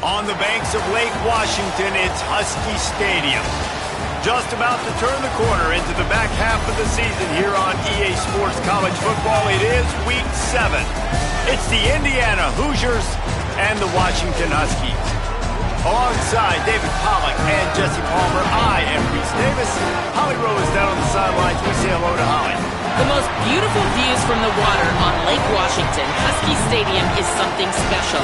On the banks of Lake Washington, it's Husky Stadium. Just about to turn the corner into the back half of the season here on EA Sports College Football. It is Week 7. It's the Indiana Hoosiers and the Washington Huskies. Alongside David Pollack and Jesse Palmer, I am Reese Davis. Holly Rowe is down on the sidelines. We say hello to Holly. The most beautiful views from the water on Lake Washington. Husky Stadium is something special.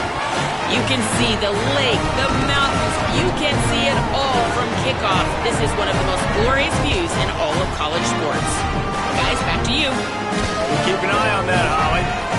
You can see the lake, the mountains. You can see it all from kickoff. This is one of the most glorious views in all of college sports. Guys, back to you. We'll keep an eye on that, Holly.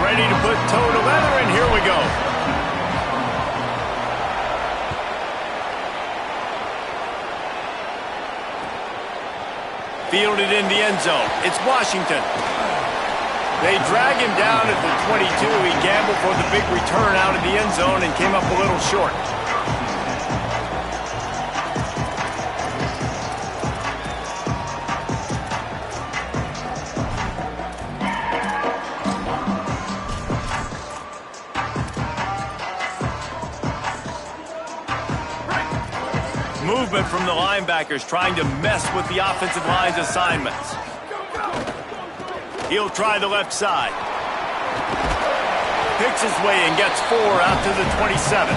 Ready to put toe to leather, and here we go. Fielded in the end zone. It's Washington. They drag him down at the 22. He gambled for the big return out of the end zone and came up a little short. Movement from the linebackers trying to mess with the offensive line's assignments. He'll try the left side. Picks his way and gets 4 out to the 27.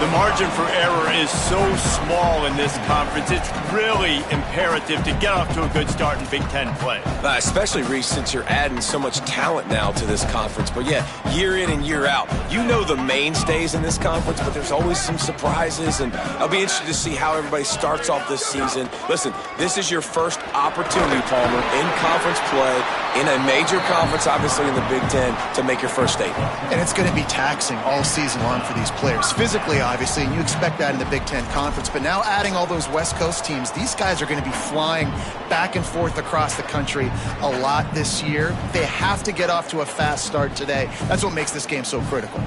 The margin for error is so small in this conference. It's really imperative to get off to a good start in Big Ten play. Especially, Reese, since you're adding so much talent now to this conference. But yeah, year in and year out, you know the mainstays in this conference, but there's always some surprises, and I'll be interested to see how everybody starts off this season. Listen, this is your first opportunity, Palmer, in conference play, in a major conference, obviously in the Big Ten, to make your first statement. And it's going to be taxing all season long for these players. Physically, obviously, and you expect that in the Big Ten Conference. But now adding all those West Coast teams, these guys are going to be flying back and forth across the country a lot this year. They have to get off to a fast start today. That's what makes this game so critical.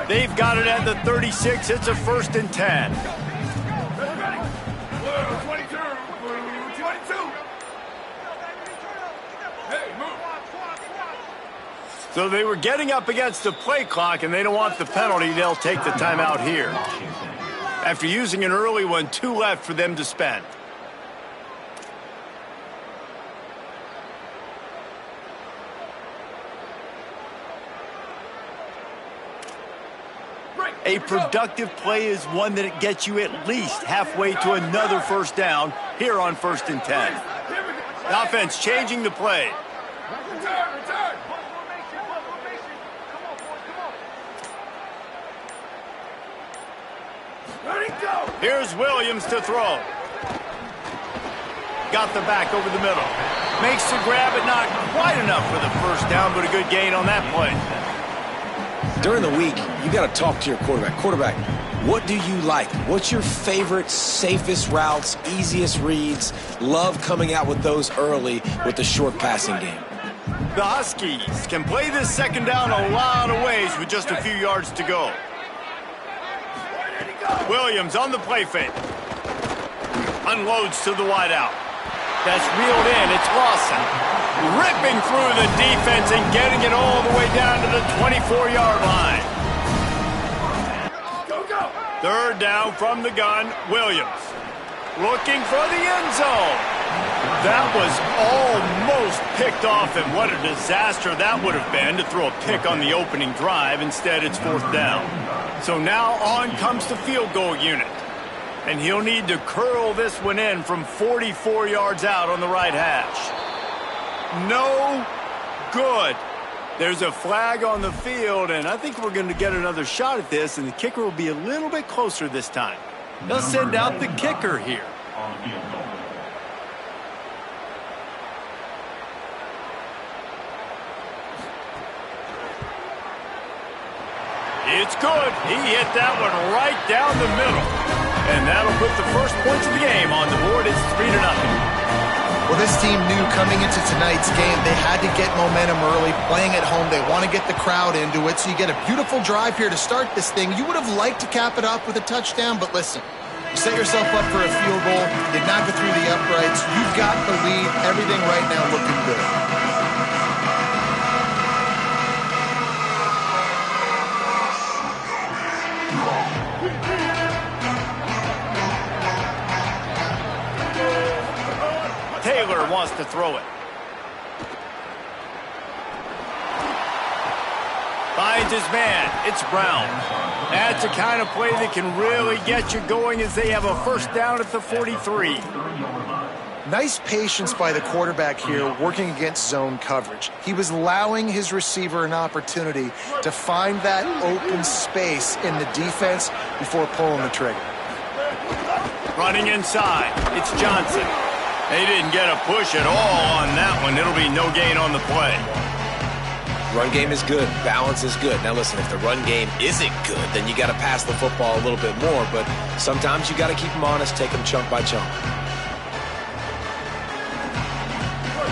They've got it at the 36. It's a 1st and 10. So they were getting up against the play clock, and they don't want the penalty. They'll take the timeout here. After using an early one, 2 left for them to spend. A productive play is one that it gets you at least halfway to another 1st down here on 1st and 10. The offense changing the play. Here's Williams to throw. Got the back over the middle. Makes the grab, but not quite enough for the 1st down, but a good gain on that play. During the week, you got to talk to your quarterback. Quarterback, what do you like? What's your favorite, safest routes, easiest reads? Love coming out with those early with the short passing game. The Huskies can play this 2nd down a lot of ways with just a few yards to go. Williams on the play fake. Unloads to the wideout. That's reeled in. It's Lawson. Ripping through the defense and getting it all the way down to the 24-yard line. 3rd down from the gun. Williams looking for the end zone. That was almost picked off, and what a disaster that would have been to throw a pick on the opening drive. Instead, it's 4th down. So now on comes the field goal unit. And he'll need to curl this one in from 44 yards out on the right hash. No good. There's a flag on the field, and I think we're going to get another shot at this, and the kicker will be a little bit closer this time. They'll send out the kicker here. It's good. He hit that one right down the middle. And that'll put the first points of the game on the board. It's 3-0. Well, this team knew coming into tonight's game they had to get momentum early. Playing at home, they want to get the crowd into it. So you get a beautiful drive here to start this thing. You would have liked to cap it off with a touchdown, but listen, you set yourself up for a field goal. Did not go through the uprights. You've got the lead. Everything right now looking good. Taylor wants to throw it. Finds his man. It's Brown. That's the kind of play that can really get you going as they have a first down at the 43. Nice patience by the quarterback here working against zone coverage. He was allowing his receiver an opportunity to find that open space in the defense before pulling the trigger. Running inside. It's Johnson. They didn't get a push at all on that one. It'll be no gain on the play. Run game is good. Balance is good. Now listen, if the run game isn't good, then you got to pass the football a little bit more. But sometimes you got to keep them honest, take them chunk by chunk.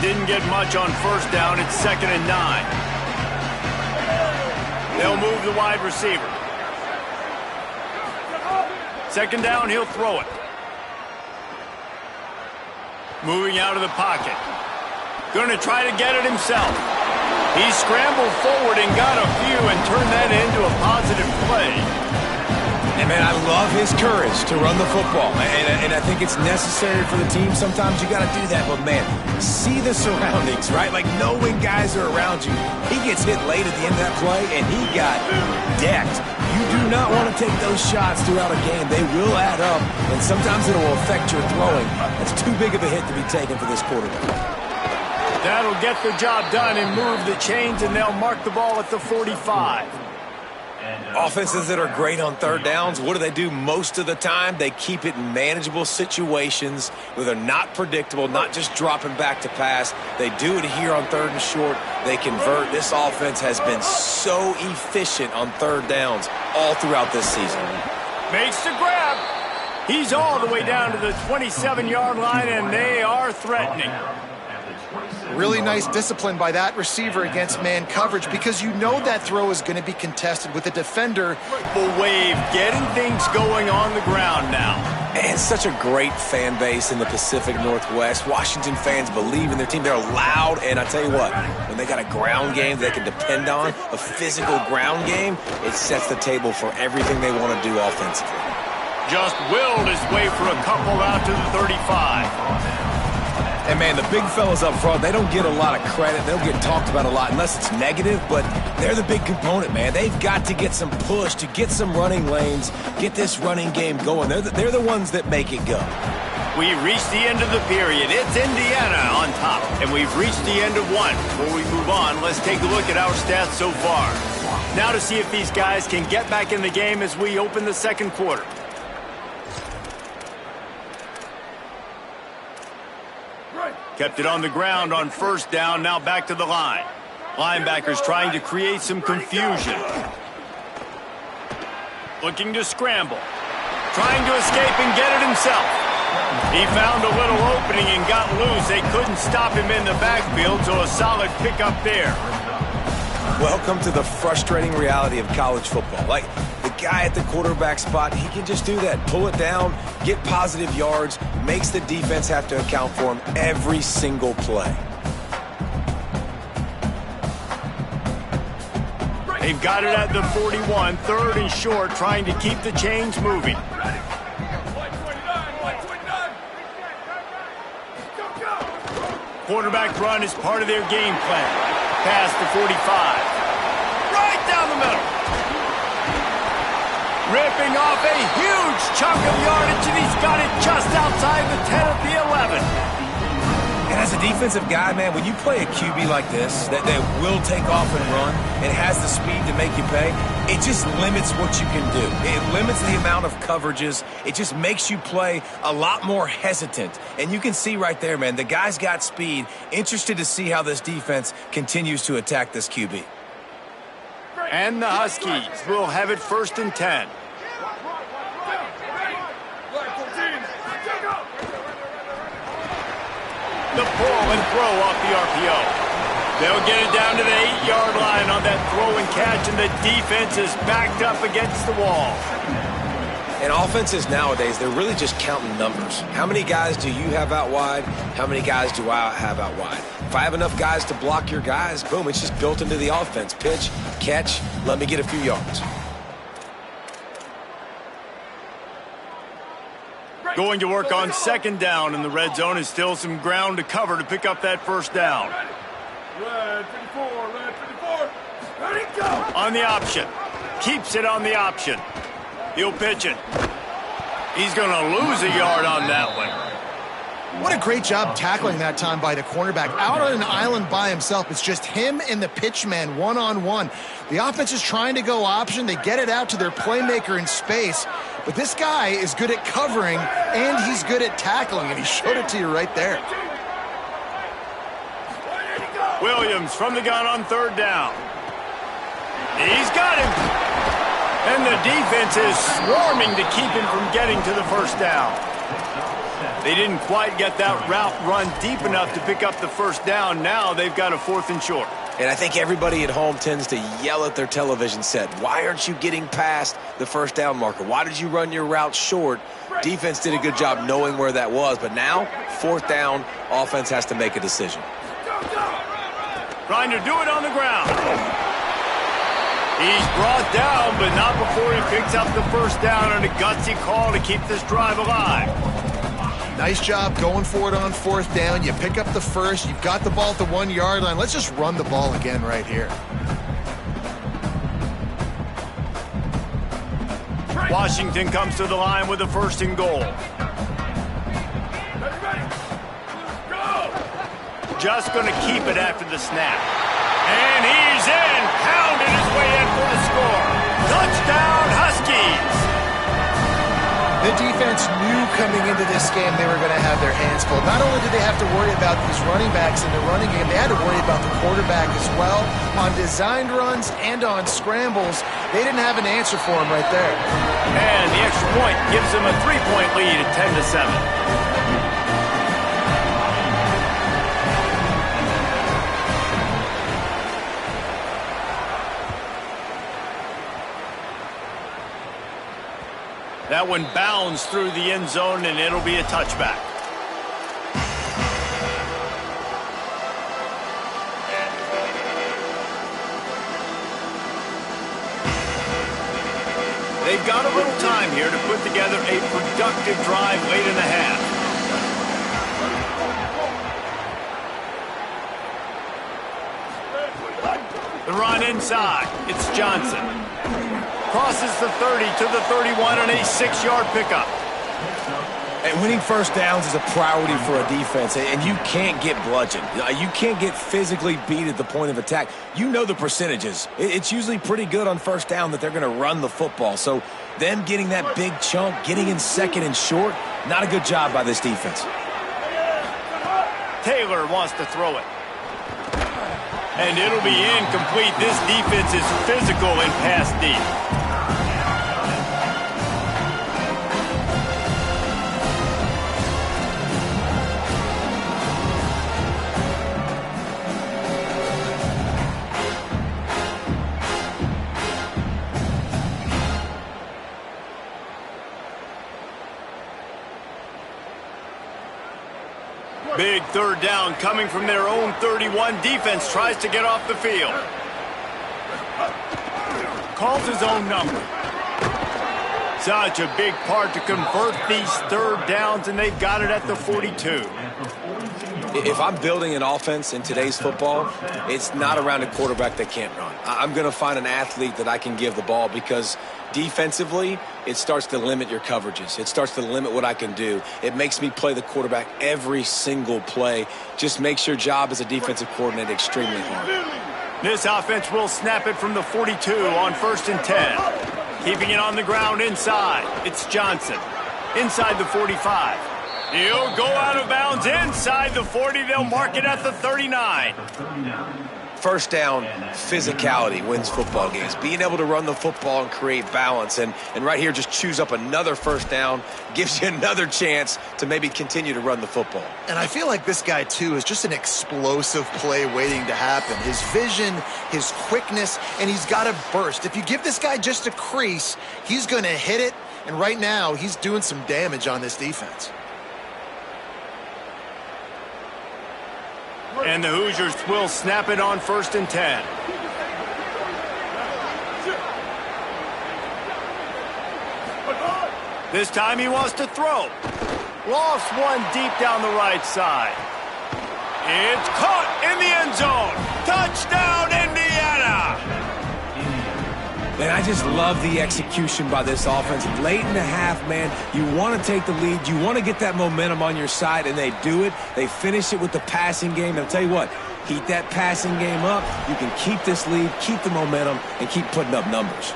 Didn't get much on first down. It's 2nd and 9. They'll move the wide receiver. 2nd down, he'll throw it. Moving out of the pocket. Going to try to get it himself. He scrambled forward and got a few and turned that into a positive play. And, man, I love his courage to run the football. And I think it's necessary for the team. Sometimes you got to do that. But, man, see the surroundings, right? Like, knowing guys are around you. He gets hit late at the end of that play, and he got decked. You do not want to take those shots throughout a game. They will add up, and sometimes it will affect your throwing. That's too big of a hit to be taken for this quarterback. That'll get the job done and move the chains, and they'll mark the ball at the 45. Offenses that are great on third downs, what do they do most of the time? They keep it in manageable situations where they're not predictable, not just dropping back to pass. They do it here on 3rd and short. They convert. This offense has been so efficient on third downs all throughout this season. Makes the grab. He's all the way down to the 27-yard line, and they are threatening. Really nice discipline by that receiver against man coverage because you know that throw is going to be contested with a defender. The wave, getting things going on the ground now. And such a great fan base in the Pacific Northwest. Washington fans believe in their team. They're loud, and I tell you what, when they got a ground game they can depend on, a physical ground game, it sets the table for everything they want to do offensively. Just willed his way for a couple out to the 35. And, man, the big fellas up front, they don't get a lot of credit. They don't get talked about a lot unless it's negative, but they're the big component, man. They've got to get some push to get some running lanes, get this running game going. They're the ones that make it go. We've reached the end of the period. It's Indiana on top, and we've reached the end of one. Before we move on, let's take a look at our stats so far. Now to see if these guys can get back in the game as we open the second quarter. Kept it on the ground on first down, now back to the line. Linebackers trying to create some confusion. Looking to scramble. Trying to escape and get it himself. He found a little opening and got loose. They couldn't stop him in the backfield, so a solid pickup there. Welcome to the frustrating reality of college football. Like, the guy at the quarterback spot, he can just do that. Pull it down, get positive yards, makes the defense have to account for him every single play. They've got it at the 41, 3rd and short, trying to keep the chains moving. Quarterback run is part of their game plan. Past the 45. Right down the middle. Ripping off a huge chunk of yardage, and he's got it just outside the 10 at the 11. And as a defensive guy, man, when you play a QB like this, that will take off and run and has the speed to make you pay, it just limits what you can do. It limits the amount of coverages. It just makes you play a lot more hesitant. And you can see right there, man, the guy's got speed. Interested to see how this defense continues to attack this QB. And the Huskies will have it 1st and 10. The pull and throw off the RPO. They'll get it down to the 8-yard line on that throw and catch, and the defense is backed up against the wall. And offenses nowadays, they're really just counting numbers. How many guys do you have out wide? How many guys do I have out wide? If I have enough guys to block your guys, boom, it's just built into the offense. Pitch, catch, let me get a few yards. Going to work on 2nd down in the red zone is still some ground to cover to pick up that 1st down. Red 54, red 54, ready, go! On the option. Keeps it on the option. He'll pitch it. He's going to lose a yard on that one. What a great job tackling that time by the cornerback. Out on an island by himself. It's just him and the pitchman one-on-one. The offense is trying to go option. They get it out to their playmaker in space. But this guy is good at covering, and he's good at tackling, and he showed it to you right there. Williams from the gun on 3rd down. He's got him. And the defense is swarming to keep him from getting to the 1st down. They didn't quite get that route run deep enough to pick up the 1st down. Now they've got a 4th and short. And I think everybody at home tends to yell at their television set. Why aren't you getting past the 1st down marker? Why did you run your route short? Defense did a good job knowing where that was. But now, 4th down, offense has to make a decision. Trying to do it on the ground. He's brought down, but not before he picks up the 1st down and a gutsy call to keep this drive alive. Nice job going for it on 4th down. You pick up the 1st. You've got the ball at the 1-yard line. Let's just run the ball again right here. Washington comes to the line with a 1st and goal. Just going to keep it after the snap. And he's in, pounding his way in for the score. Touchdown, Huskies! The defense knew coming into this game they were going to have their hands full. Not only did they have to worry about these running backs in the running game, they had to worry about the quarterback as well. On designed runs and on scrambles, they didn't have an answer for him right there. And the extra point gives them a 3-point lead at 10-7. That one bounds through the end zone, and it'll be a touchback. They've got a little time here to put together a productive drive late in the half. The run inside. It's Johnson. Crosses the 30 to the 31 and a 6-yard pickup. And winning 1st downs is a priority for a defense, and you can't get bludgeoned. You can't get physically beat at the point of attack. You know the percentages. It's usually pretty good on 1st down that they're going to run the football. So them getting that big chunk, getting in 2nd and short, not a good job by this defense. Taylor wants to throw it. And it'll be incomplete. This defense is physical and pass deep. Big 3rd down coming from their own 31. Defense tries to get off the field. Calls his own number. Such a big part to convert these 3rd downs, and they've got it at the 42. If I'm building an offense in today's football, it's not around a quarterback that can't run. I'm going to find an athlete that I can give the ball because defensively, it starts to limit your coverages. It starts to limit what I can do. It makes me play the quarterback every single play. Just makes your job as a defensive coordinator extremely hard. This offense will snap it from the 42 on 1st and 10. Keeping it on the ground inside. It's Johnson. Inside the 45. He'll go out of bounds inside the 40. They'll mark it at the 39. First down, physicality wins football games. Being able to run the football and create balance. And right here, just choose up another first down, gives you another chance to maybe continue to run the football. And I feel like this guy, too, is just an explosive play waiting to happen. His vision, his quickness, and he's got a burst. If you give this guy just a crease, he's going to hit it. And right now, he's doing some damage on this defense. And the Hoosiers will snap it on 1st and 10. This time he wants to throw. Lost one deep down the right side. It's caught in the end zone. Touchdown, Indiana! Man, I just love the execution by this offense. Late in the half, man, you want to take the lead. You want to get that momentum on your side, and they do it. They finish it with the passing game. And I'll tell you what, heat that passing game up. You can keep this lead, keep the momentum, and keep putting up numbers.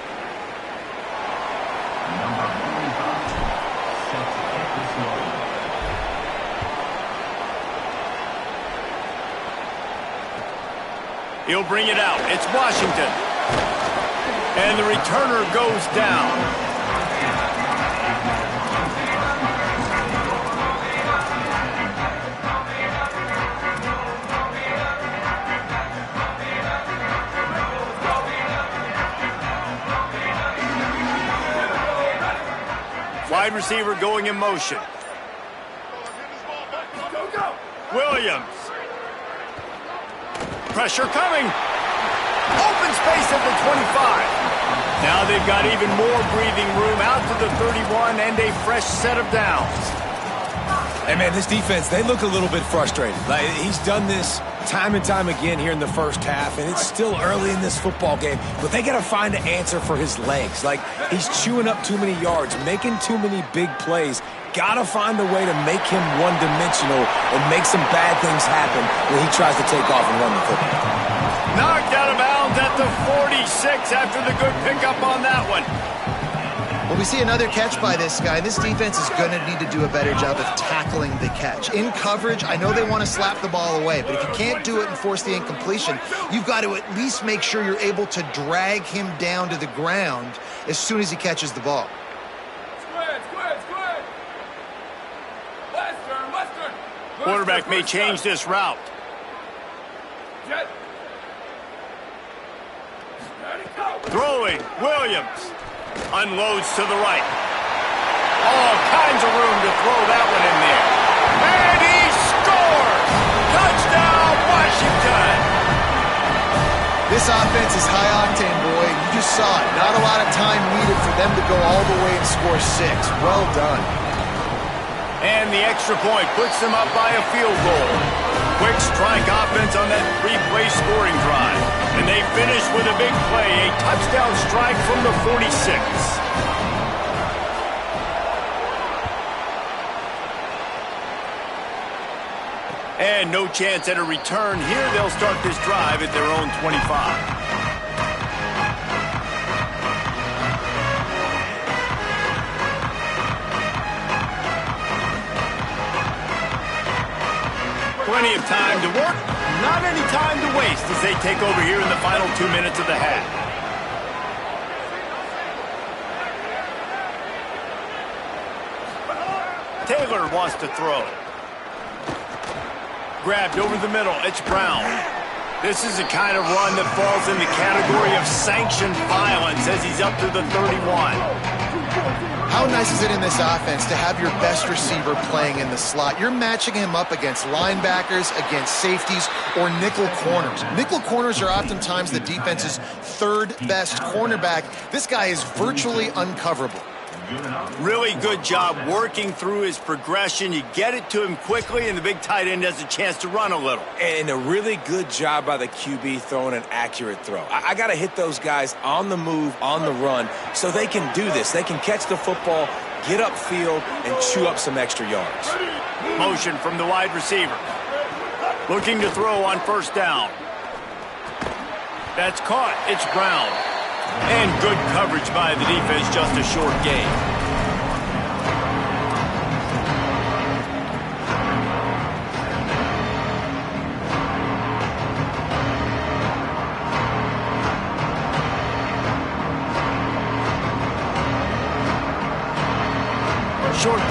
He'll bring it out. It's Washington. And the returner goes down. Wide receiver going in motion. Williams. Pressure coming. Open space at the 25. Now they've got even more breathing room out to the 31 and a fresh set of downs. And, man, this defense, they look a little bit frustrated. Like, he's done this time and time again here in the first half, and it's still early in this football game, but they got to find an answer for his legs. Like, he's chewing up too many yards, making too many big plays. Got to find a way to make him one-dimensional and make some bad things happen when he tries to take off and run the football. Knocked out of bounds at the 46 after the good pickup on that one. Well, we see another catch by this guy. This defense is going to need to do a better job of tackling the catch. In coverage, I know they want to slap the ball away, but if you can't do it and force the incompletion, you've got to at least make sure you're able to drag him down to the ground as soon as he catches the ball. Western. Quarterback may change this route. Throwing, Williams. Unloads to the right. All kinds of room to throw that one in there. And he scores! Touchdown, Washington! This offense is high octane, boy. You just saw it. Not a lot of time needed for them to go all the way and score 6. Well done. And the extra point puts them up by a field goal. Quick strike offense on that 3-play scoring drive. And they finish with a big play, a touchdown strike from the 46. And no chance at a return here. They'll start this drive at their own 25. Plenty of time to work, not any time to waste as they take over here in the final 2 minutes of the half. Taylor wants to throw. Grabbed over the middle, it's Brown. This is the kind of run that falls in the category of sanctioned violence as he's up to the 31. How nice is it in this offense to have your best receiver playing in the slot? You're matching him up against linebackers, against safeties, or nickel corners. Nickel corners are oftentimes the defense's third best cornerback. This guy is virtually uncoverable. Really good job working through his progression. You get it to him quickly, and the big tight end has a chance to run a little. And a really good job by the QB throwing an accurate throw. I got to hit those guys on the move, on the run, so they can do this. They can catch the football, get upfield, and chew up some extra yards. Motion from the wide receiver. Looking to throw on first down. That's caught. It's Brown. And good coverage by the defense, just a short gain.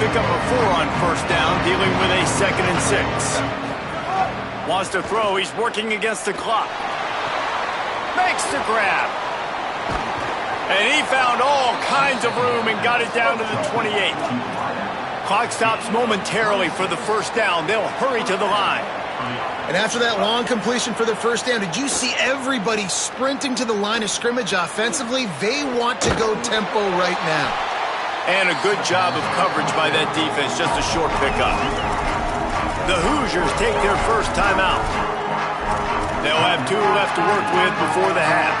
pick up a 4 on first down, dealing with a 2nd and 6. Wants to throw. He's working against the clock. Makes the grab. And he found all kinds of room and got it down to the 28. Clock stops momentarily for the first down. They'll hurry to the line. And after that long completion for the first down, did you see everybody sprinting to the line of scrimmage offensively? They want to go tempo right now. And a good job of coverage by that defense. Just a short pickup. The Hoosiers take their first timeout. They'll have 2 left to work with before the half.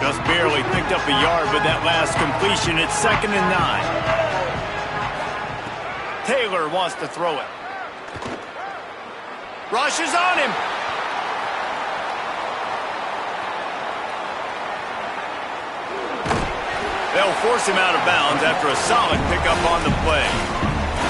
Just barely picked up a yard with that last completion. It's 2nd and 9. Taylor wants to throw it. Rushes on him. They'll force him out of bounds after a solid pickup on the play.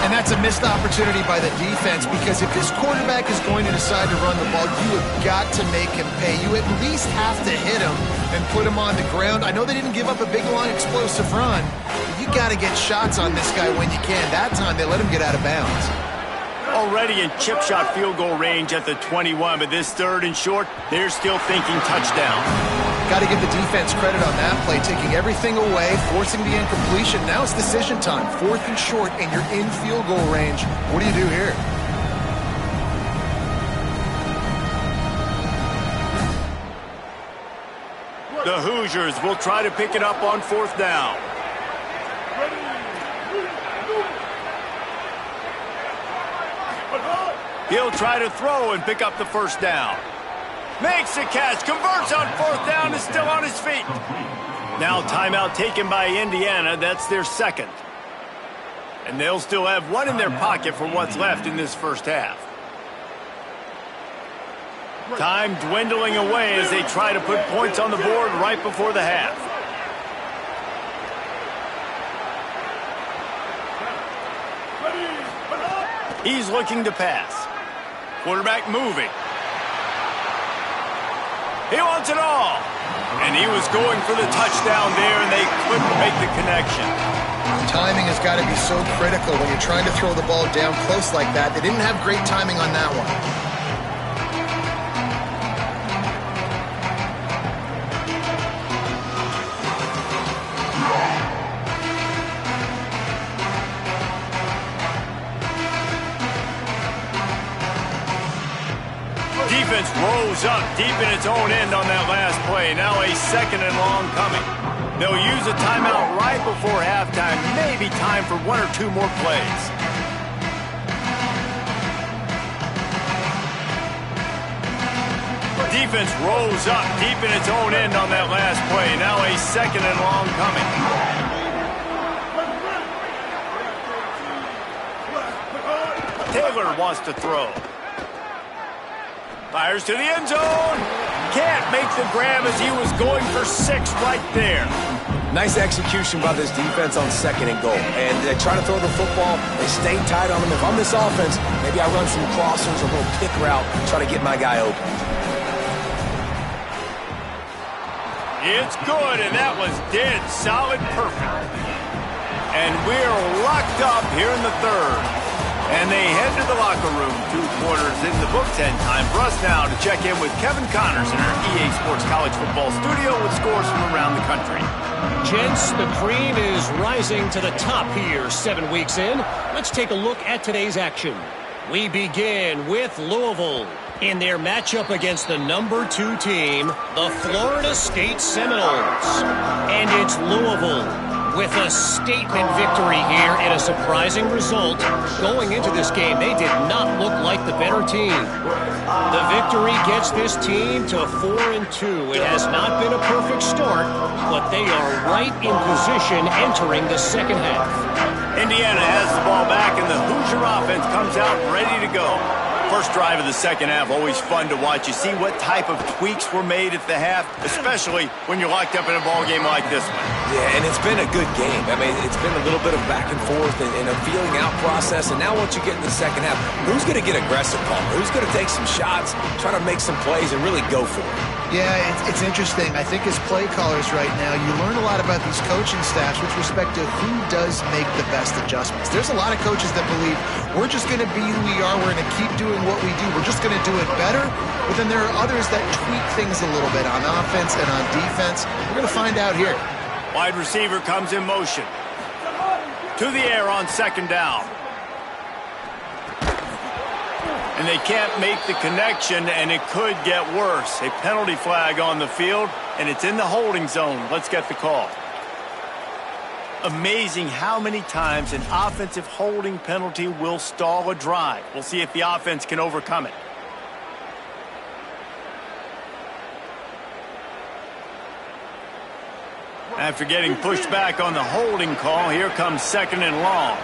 And that's a missed opportunity by the defense, because if this quarterback is going to decide to run the ball, you have got to make him pay. You at least have to hit him and put him on the ground. I know they didn't give up a big, long, explosive run, but you got to get shots on this guy when you can. That time, they let him get out of bounds. Already in chip shot field goal range at the 21, but this 3rd and short, they're still thinking touchdown. Got to give the defense credit on that play, taking everything away, forcing the incompletion. Now it's decision time. 4th and short, and you're in field goal range. What do you do here? The Hoosiers will try to pick it up on 4th down. He'll try to throw and pick up the first down. Makes the catch, converts on 4th down, is still on his feet. Now timeout taken by Indiana. That's their 2nd. And they'll still have 1 in their pocket for what's left in this first half. Time dwindling away as they try to put points on the board right before the half. He's looking to pass. Quarterback moving. He wants it all. And he was going for the touchdown there, and they couldn't make the connection. Timing has got to be so critical when you're trying to throw the ball down close like that. They didn't have great timing on that one. Defense rose up deep in its own end on that last play. Now a 2nd and long coming. They'll use a timeout right before halftime. Maybe time for 1 or 2 more plays. Defense rose up deep in its own end on that last play. Now a 2nd and long coming. Taylor wants to throw. Fires to the end zone. Can't make the grab as he was going for 6 right there. Nice execution by this defense on 2nd and goal. And they try to throw the football. They stay tight on him. If I'm this offense, maybe I run some crossers, a little pick route, try to get my guy open. It's good, and that was dead solid perfect. And we're locked up here in the 3rd. And they head to the locker room. 2 quarters in the books, and time for us now to check in with Kevin Connors in our EA Sports College Football studio with scores from around the country. Gents, the cream is rising to the top here 7 weeks in. Let's take a look at today's action. We begin with Louisville in their matchup against the number 2 team, the Florida State Seminoles. And it's Louisville with a statement victory here and a surprising result. Going into this game, they did not look like the better team. The victory gets this team to 4-2. It has not been a perfect start, but they are right in position entering the second half. Indiana has the ball back, and the Hoosier offense comes out ready to go. First drive of the second half, always fun to watch. You see what type of tweaks were made at the half, especially when you're locked up in a ball game like this one. Yeah, and it's been a good game. I mean, it's been a little bit of back and forth and a feeling out process. And now once you get in the second half, who's going to get aggressive, Paul? Who's going to take some shots, try to make some plays, and really go for it? Yeah, it's interesting. I think as play callers right now, you learn a lot about these coaching staffs with respect to who does make the best adjustments. There's a lot of coaches that believe we're just going to be who we are. We're going to keep doing what we do. We're just going to do it better. But then there are others that tweak things a little bit on offense and on defense. We're going to find out here. Wide receiver comes in motion. To the air on second down. And they can't make the connection, and it could get worse. A penalty flag on the field, and it's in the holding zone. Let's get the call. Amazing how many times an offensive holding penalty will stall a drive. We'll see if the offense can overcome it. After getting pushed back on the holding call, here comes second and long.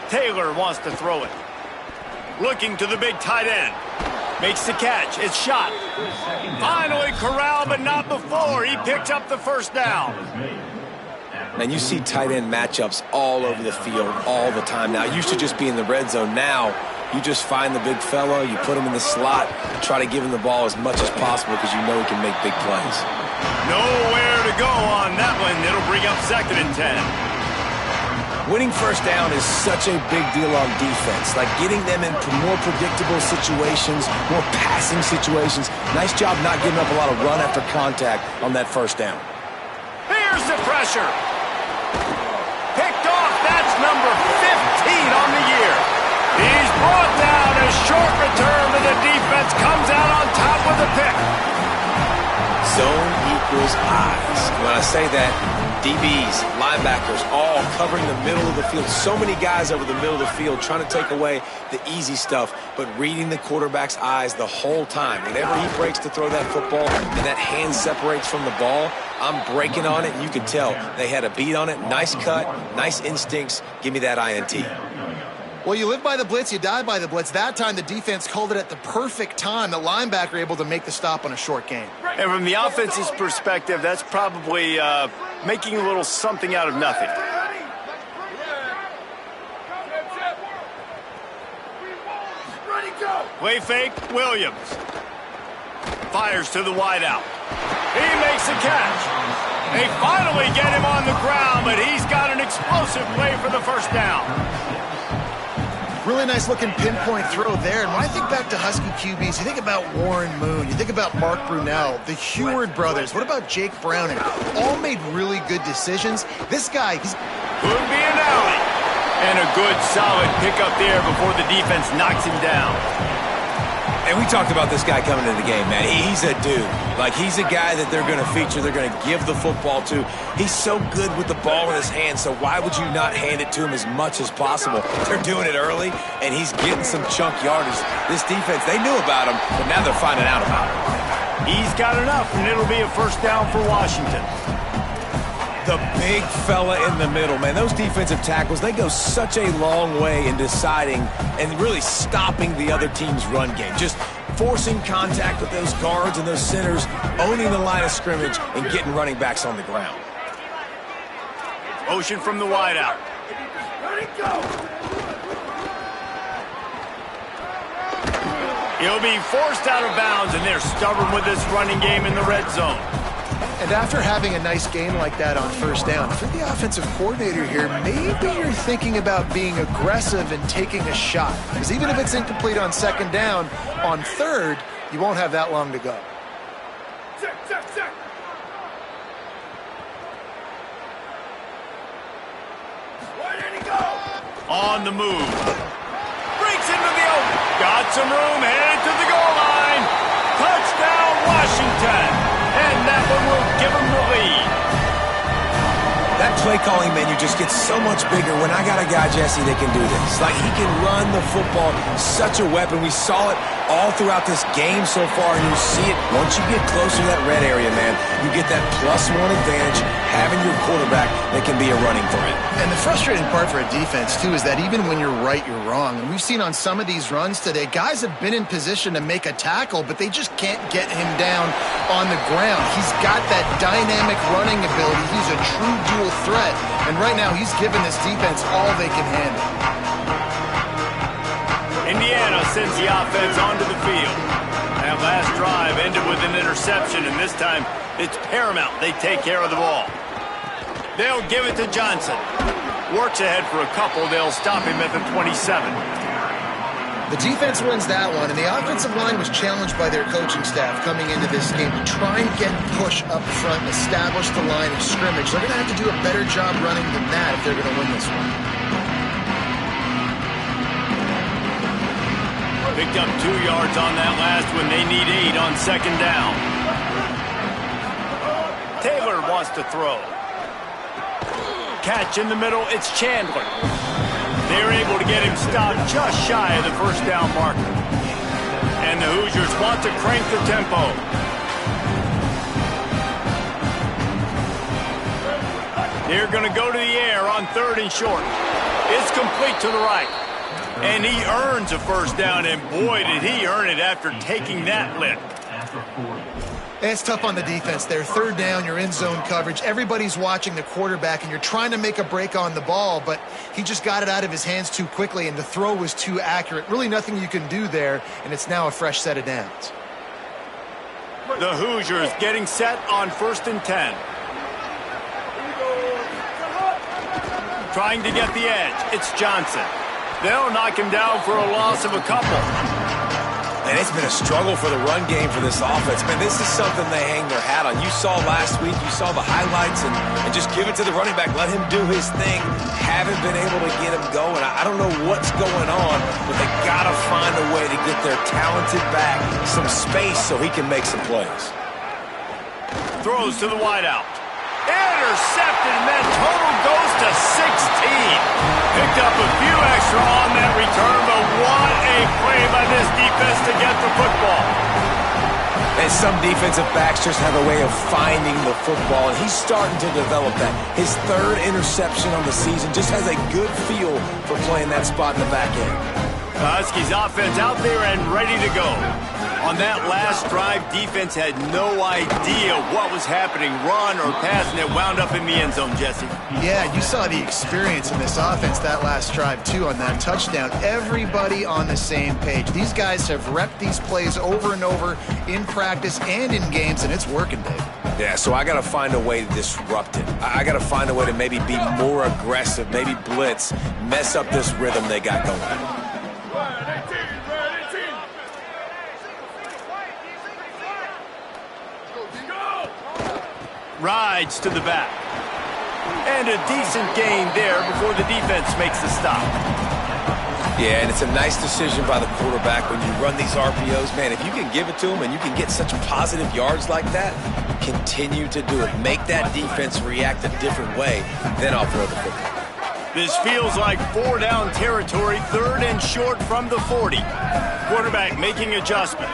Taylor wants to throw it. Looking to the big tight end. Makes the catch. It's shot. Finally corralled, but not before. He picks up the first down. And you see tight end matchups all over the field all the time now. It used to just be in the red zone. Now you just find the big fella, you put him in the slot, try to give him the ball as much as possible because you know he can make big plays. Nowhere to go on that one. It'll bring up second and 10. Winning first down is such a big deal on defense, like getting them in more predictable situations, more passing situations. Nice job not giving up a lot of run after contact on that first down. Here's the pressure. Picked off. That's number 15 on the year. He's brought down. A short return, but the defense comes out on top with a pick. Zone equals eyes. When I say that, DBs, linebackers, all covering the middle of the field. So many guys over the middle of the field trying to take away the easy stuff, but reading the quarterback's eyes the whole time. Whenever he breaks to throw that football and that hand separates from the ball, I'm breaking on it, and you can tell they had a beat on it. Nice cut, nice instincts. Give me that INT. Well, you live by the blitz, you die by the blitz. That time, the defense called it at the perfect time. The linebacker able to make the stop on a short gain. And from the offense's perspective, that's probably making a little something out of nothing. Play fake, Williams. Fires to the wideout. He makes a catch. They finally get him on the ground, but he's got an explosive play for the first down. Really nice looking pinpoint throw there. And when I think back to Husky QBs, you think about Warren Moon, you think about Mark Brunell, the Heward brothers. What about Jake Browning? All made really good decisions. This guy, he's... Could be an alley. And a good solid pickup there before the defense knocks him down. And we talked about this guy coming into the game, man. He's a dude. Like, he's a guy that they're going to feature, they're going to give the football to. He's so good with the ball in his hand, so why would you not hand it to him as much as possible? They're doing it early, and he's getting some chunk yardage. This defense, they knew about him, but now they're finding out about him. He's got enough, and it'll be a first down for Washington. The big fella in the middle, man. Those defensive tackles, they go such a long way in deciding and really stopping the other team's run game. Just forcing contact with those guards and those centers, owning the line of scrimmage, and getting running backs on the ground. Motion from the wideout. He'll be forced out of bounds, and they're stubborn with this running game in the red zone. And after having a nice game like that on first down, if you're the offensive coordinator here, maybe you're thinking about being aggressive and taking a shot. Because even if it's incomplete on second down, on third, you won't have that long to go. Check. Where did he go? On the move. Breaks into the open. Got some room, headed to the goal line. Touchdown, Washington. And that one will give them the lead. That play calling menu just gets so much bigger when I got a guy, Jesse, that can do this. Like, he can run the football, such a weapon. We saw it all throughout this game so far, and you see it once you get closer to that red area, man. You get that +1 advantage, having your quarterback that can be a running threat. And the frustrating part for a defense, too, is that even when you're right, you're wrong. And we've seen on some of these runs today, guys have been in position to make a tackle, but they just can't get him down on the ground. He's got that dynamic running ability. He's a true dual threat. And right now, he's given this defense all they can handle. Indiana sends the offense onto the field. That last drive ended with an interception, and this time it's paramount they take care of the ball. They'll give it to Johnson. Works ahead for a couple. They'll stop him at the 27. The defense wins that one, and the offensive line was challenged by their coaching staff coming into this game to try and get push up front and establish the line of scrimmage. They're going to have to do a better job running than that if they're going to win this one. Picked up 2 yards on that last one. They need 8 on second down. Taylor wants to throw. Catch in the middle. It's Chandler. They're able to get him stopped just shy of the first down marker. And the Hoosiers want to crank the tempo. They're going to go to the air on 3rd and short. It's complete to the right. And he earns a first down, and boy, did he earn it after taking that lick. It's tough on the defense there. 3rd down, you're in zone coverage. Everybody's watching the quarterback, and you're trying to make a break on the ball, but he just got it out of his hands too quickly, and the throw was too accurate. Really nothing you can do there, and it's now a fresh set of downs. The Hoosiers getting set on 1st and 10. Trying to get the edge. It's Johnson. They'll knock him down for a loss of a couple. And it's been a struggle for the run game for this offense. Man, this is something they hang their hat on. You saw last week, you saw the highlights, and just give it to the running back. Let him do his thing. Haven't been able to get him going. I don't know what's going on, but they got to find a way to get their talented back some space so he can make some plays. Throws to the wideout. Intercepted, and that total goes to 16. Picked up a few extra on that return, but what a play by this defense to get the football. And some defensive backs just have a way of finding the football, and he's starting to develop that. His 3rd interception on the season, just has a good feel for playing that spot in the back end. The Huskies offense out there and ready to go. On that last drive, defense had no idea what was happening, run or pass, and it wound up in the end zone, Jesse. Yeah, you saw the experience in this offense that last drive, too, on that touchdown. Everybody on the same page. These guys have repped these plays over and over in practice and in games, and it's working, Dave. Yeah, so I got to find a way to disrupt it. I got to find a way to maybe be more aggressive, maybe blitz, mess up this rhythm they got going. Rides to the back. And a decent gain there before the defense makes the stop. Yeah, and it's a nice decision by the quarterback when you run these RPOs. Man, if you can give it to them and you can get such positive yards like that, continue to do it. Make that defense react a different way, then I'll throw the football. This feels like 4 down territory, 3rd and short from the 40. Quarterback making adjustments.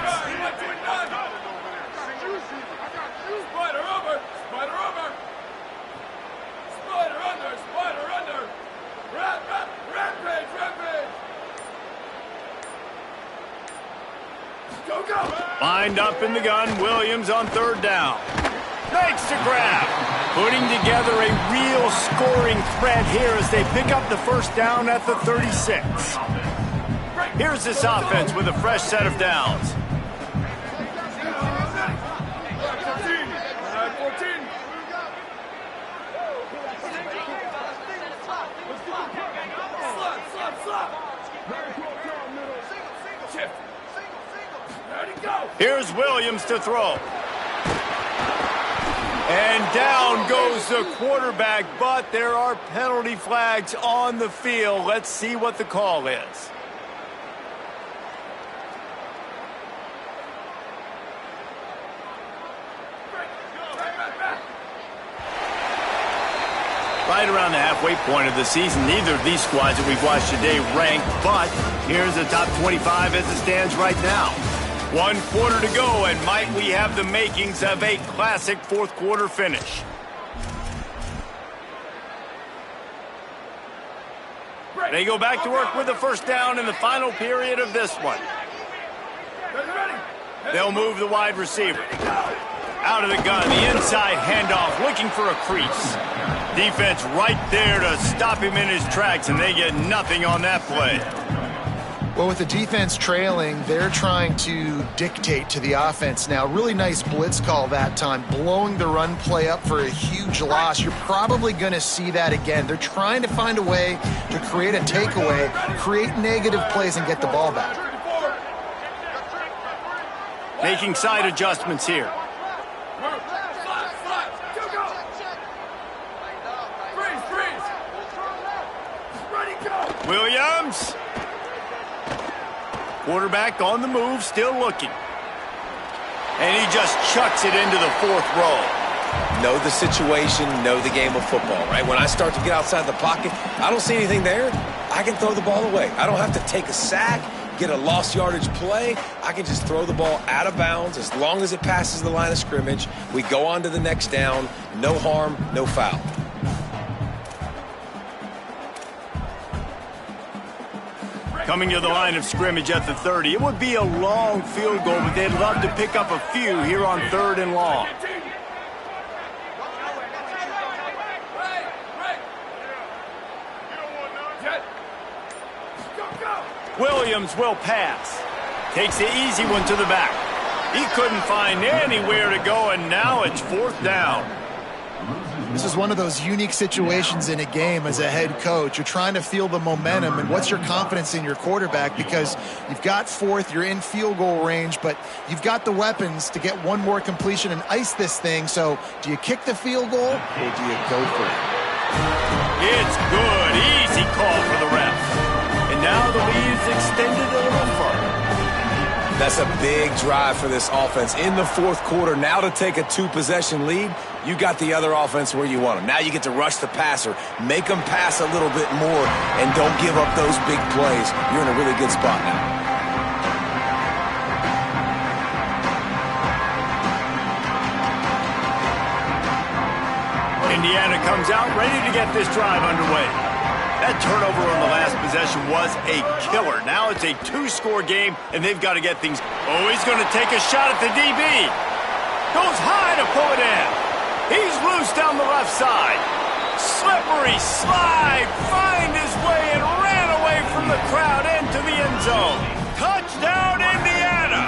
Lined up in the gun, Williams on 3rd down. Makes the grab. Putting together a real scoring threat here as they pick up the first down at the 36. Here's this offense with a fresh set of downs. Here's Williams to throw. And down goes the quarterback, but there are penalty flags on the field. Let's see what the call is. Right around the halfway point of the season, neither of these squads that we've watched today ranked, but here's the top 25 as it stands right now. 1 quarter to go, and might we have the makings of a classic fourth quarter finish. They go back to work with the first down in the final period of this one. They'll move the wide receiver. Out of the gun, the inside handoff, looking for a crease. Defense right there to stop him in his tracks, and they get nothing on that play. Well, with the defense trailing, they're trying to dictate to the offense now. Really nice blitz call that time, blowing the run play up for a huge loss. You're probably going to see that again. They're trying to find a way to create a takeaway, create negative plays, and get the ball back. Making side adjustments here. Williams. Quarterback on the move, still looking. And he just chucks it into the fourth row. Know the situation, know the game of football, right? When I start to get outside the pocket, I don't see anything there, I can throw the ball away. I don't have to take a sack, get a lost yardage play. I can just throw the ball out of bounds as long as it passes the line of scrimmage. We go on to the next down. No harm, no foul. Coming to the line of scrimmage at the 30. It would be a long field goal, but they'd love to pick up a few here on 3rd and long. Williams will pass. Takes the easy one to the back. He couldn't find anywhere to go, and now it's 4th down. This is one of those unique situations in a game as a head coach. You're trying to feel the momentum, and what's your confidence in your quarterback? Because you've got 4th, you're in field goal range, but you've got the weapons to get one more completion and ice this thing. So do you kick the field goal, or do you go for it? It's good. Easy call for the refs. And now the lead is extended a little further. That's a big drive for this offense in the 4th quarter. Now to take a 2-possession lead, you got the other offense where you want them. Now you get to rush the passer, make them pass a little bit more, and don't give up those big plays. You're in a really good spot now. Indiana comes out ready to get this drive underway. That turnover on the last possession was a killer. Now it's a 2-score game, and they've got to get things. Oh, he's going to take a shot at the DB. Goes high to pull it in. He's loose down the left side. Slippery slide. Find his way and ran away from the crowd into the end zone. Touchdown, Indiana.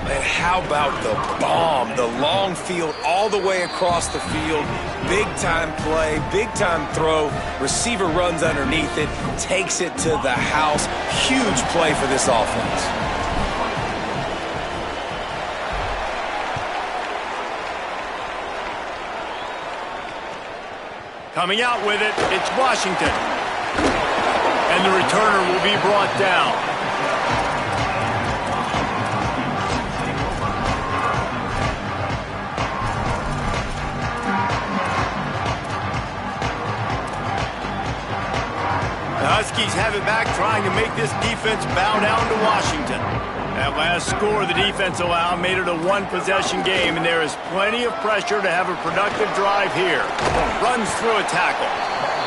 And how about the bomb, the long field all the way across the field. Big-time play, big-time throw. Receiver runs underneath it, takes it to the house. Huge play for this offense. Coming out with it, it's Washington. And the returner will be brought down. The Huskies have it back, trying to make this defense bow down to Washington. That last score the defense allowed made it a 1-possession game, and there is plenty of pressure to have a productive drive here. Runs through a tackle.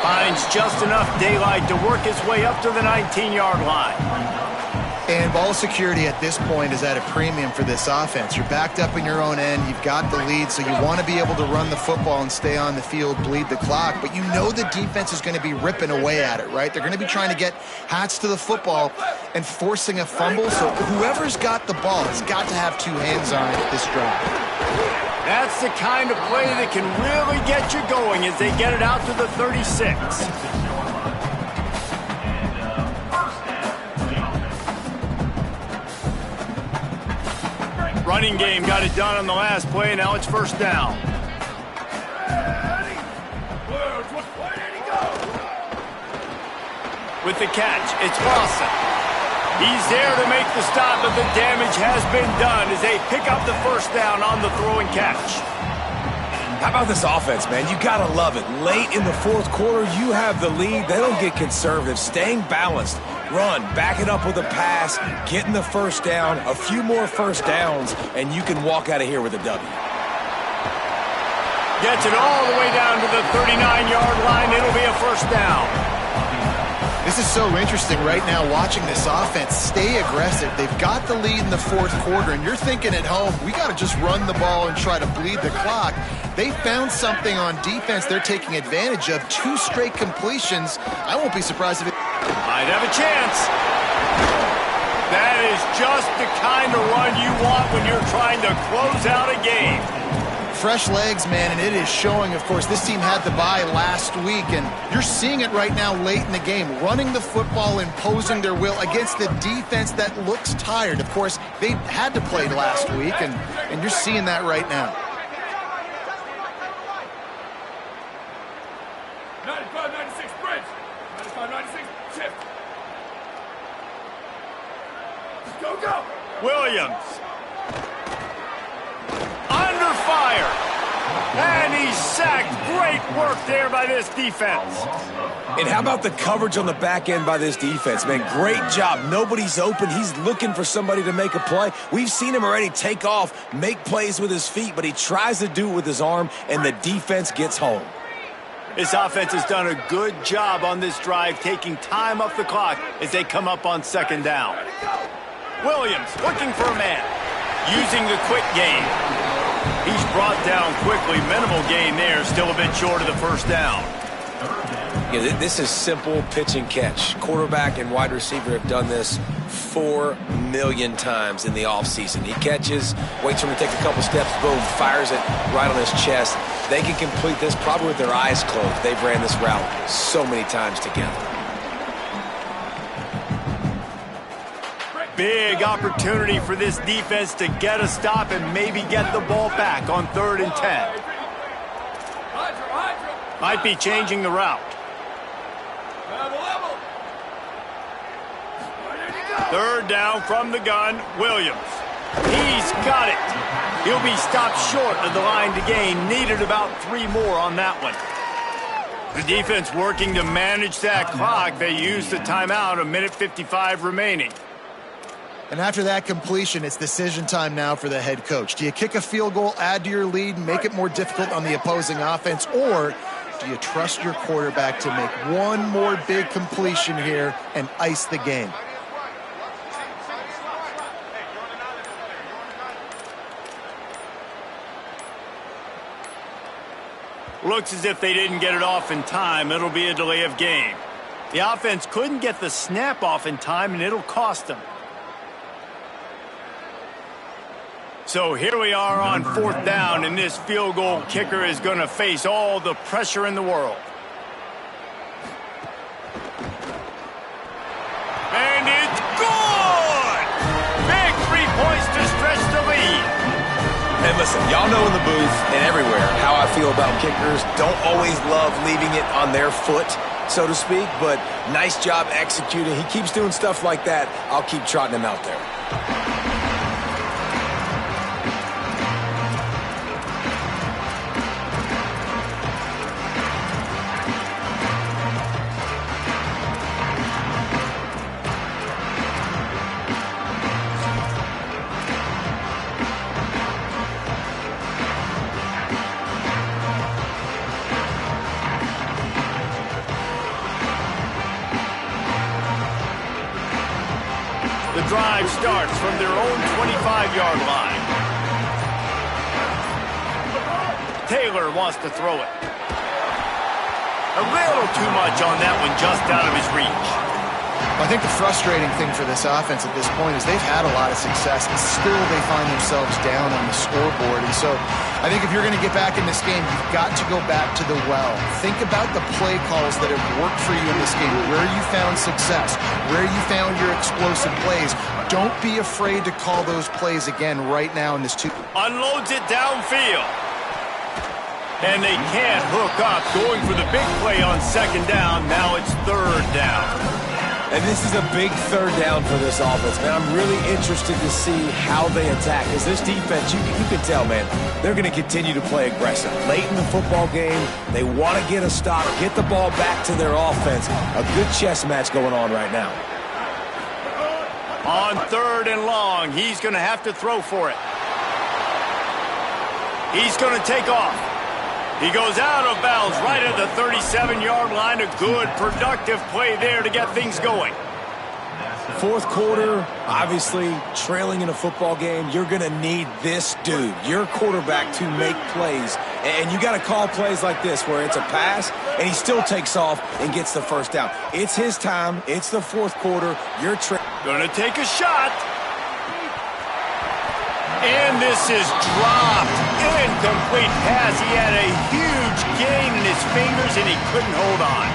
Finds just enough daylight to work his way up to the 19-yard line. And ball security at this point is at a premium for this offense. You're backed up in your own end. You've got the lead, so you want to be able to run the football and stay on the field, bleed the clock. But you know the defense is going to be ripping away at it, right? They're going to be trying to get hats to the football and forcing a fumble. So whoever's got the ball has got to have 2 hands on it this drive. That's the kind of play that can really get you going as they get it out to the 36. Running game got it done on the last play. Now it's 1st down. With the catch, it's Lawson. He's there to make the stop, but the damage has been done as they pick up the 1st down on the throw and catch. How about this offense, man? You got to love it. Late in the fourth quarter, you have the lead. They don't get conservative. Staying balanced. Run, back it up with a pass, getting the first down, a few more first downs, and you can walk out of here with a W. Gets it all the way down to the 39-yard line. It'll be a first down. This is so interesting right now watching this offense stay aggressive. They've got the lead in the fourth quarter, and you're thinking at home, we got to just run the ball and try to bleed the clock. They found something on defense they're taking advantage of. 2 straight completions. I won't be surprised if it Might have a chance. That is just the kind of run you want when you're trying to close out a game. fresh legs, man, and it is showing. Of course, this team had the bye last week, and you're seeing it right now late in the game, running the football, imposing their will against the defense that looks tired. Of course, they had to play last week, and you're seeing that right now. 95-96 bridge. 95-96 shift. Go, go. Williams. Under fire. And he's sacked. Great work there by this defense. And how about the coverage on the back end by this defense, man? Great job. Nobody's open. He's looking for somebody to make a play. We've seen him already take off, make plays with his feet, but he tries to do it with his arm, and the defense gets home. This offense has done a good job on this drive, taking time off the clock as they come up on second down. Williams looking for a man, using the quick game. He's brought down quickly. Minimal gain there, still a bit short of the first down. Yeah, this is simple pitch and catch. Quarterback and wide receiver have done this 4 million times in the offseason. He catches, waits for him to take a couple steps, boom, fires it right on his chest. They can complete this probably with their eyes closed. They've ran this route so many times together. Big opportunity for this defense to get a stop and maybe get the ball back on 3rd and 10. Might be changing the route. 3rd down from the gun, Williams. He's got it. He'll be stopped short of the line to gain. Needed about 3 more on that one. The defense working to manage that clock. They used the timeout, 1:55 remaining. And after that completion, it's decision time now for the head coach. Do you kick a field goal, add to your lead, make it more difficult on the opposing offense, or do you trust your quarterback to make one more big completion here and ice the game? Looks as if they didn't get it off in time. It'll be a delay of game. The offense couldn't get the snap off in time, and it'll cost them. So here we are on 4th down, and this field goal kicker is going to face all the pressure in the world. And it's good! Big 3 points to stretch the lead. And listen, y'all know in the booth and everywhere how I feel about kickers. Don't always love leaving it on their foot, so to speak, but nice job executing. He keeps doing stuff like that. I'll keep trotting him out there. The drive starts from their own 25-yard line. Taylor wants to throw it. A little too much on that one, just out of his reach. I think the frustrating thing for this offense at this point is they've had a lot of success, and still they find themselves down on the scoreboard. And so I think if you're going to get back in this game, you've got to go back to the well. Think about the play calls that have worked for you in this game, where you found success, where you found your explosive plays. Don't be afraid to call those plays again right now in this Unloads it downfield. And they can't hook up. Going for the big play on 2nd down. Now it's 3rd down. And this is a big third down for this offense, man. I'm really interested to see how they attack. Because this defense, you can tell, man, they're going to continue to play aggressive. Late in the football game, they want to get a stop, get the ball back to their offense. A good chess match going on right now. On 3rd and long, he's going to have to throw for it. He's going to take off. He goes out of bounds right at the 37-yard line. A good, productive play there to get things going. Fourth quarter, obviously, trailing in a football game, you're going to need this dude, your quarterback, to make plays. And you got to call plays like this where it's a pass, and he still takes off and gets the first down. It's his time. It's the fourth quarter. You're going to take a shot. And this is dropped. Incomplete pass. He had a huge gain in his fingers, and he couldn't hold on.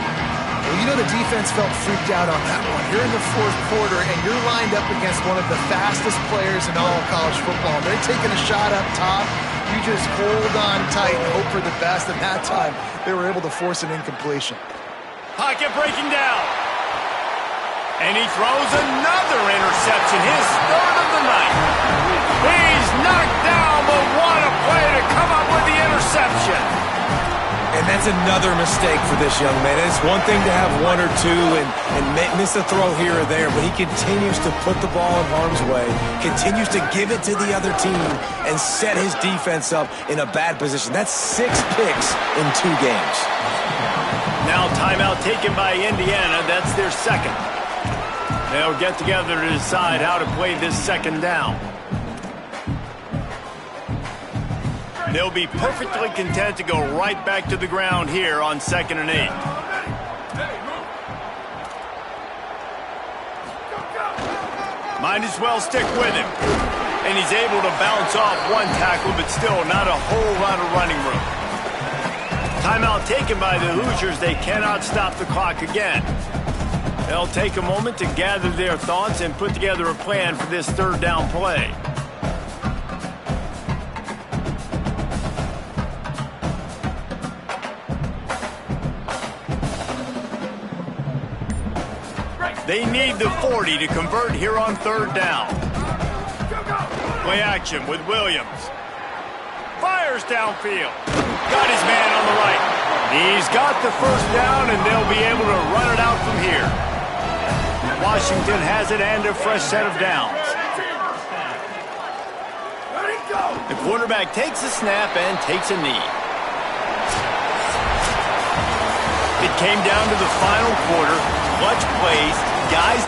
Well, you know the defense felt freaked out on that one. You're in the fourth quarter, and you're lined up against one of the fastest players in all of college football. They're taking a shot up top. You just hold on tight and hope for the best. And that time, they were able to force an incompletion. Pocket breaking down. And he throws another interception, his 3rd of the night. He's knocked down, but what a play to come up with the interception. And that's another mistake for this young man. It's one thing to have one or two and miss a throw here or there, but he continues to put the ball in harm's way, continues to give it to the other team, and set his defense up in a bad position. That's 6 picks in 2 games. Now timeout taken by Indiana. That's their second. They'll get together to decide how to play this second down. They'll be perfectly content to go right back to the ground here on 2nd and 8. Might as well stick with him. And he's able to bounce off one tackle, but still not a whole lot of running room. Timeout taken by the Hoosiers. They cannot stop the clock again. They'll take a moment to gather their thoughts and put together a plan for this 3rd down play. They need the 40 to convert here on 3rd down. Play action with Williams. Fires downfield. Got his man on the right. He's got the first down, and they'll be able to run it out from here. Washington has it and a fresh set of downs. The quarterback takes a snap and takes a knee. It came down to the final quarter. Clutch plays. Guys